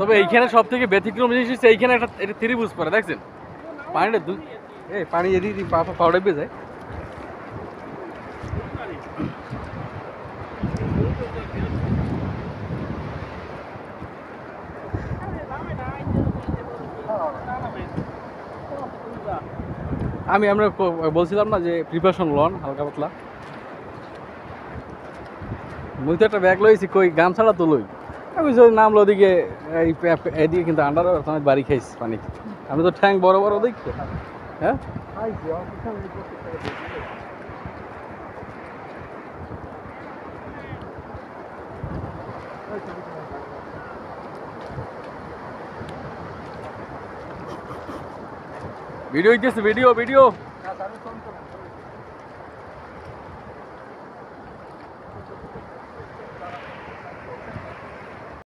তবে এইখানে সব থেকে ব্যতিক্রম জিনিস হচ্ছে এইখানে একটা এটা ত্রিভুজ পরে দেখছেন পানিটা পানি এদিকে পাউডার বেয়ে যায়। আমরা বলছিলাম না যে প্রিপারেশন লন হালকা পাতলা, মুই তো একটা ব্যাগ লইছি, কই গামছাড়া তো লই। আমি যদি নামলো ওদিকে এদিকে কিন্তু আন্ডার বাড়ি খাইছি পানি। আমি তো ঠ্যাং বড় বড় দেখছি। হ্যাঁ ভিডিও হইতেছে, ভিডিও ভিডিও।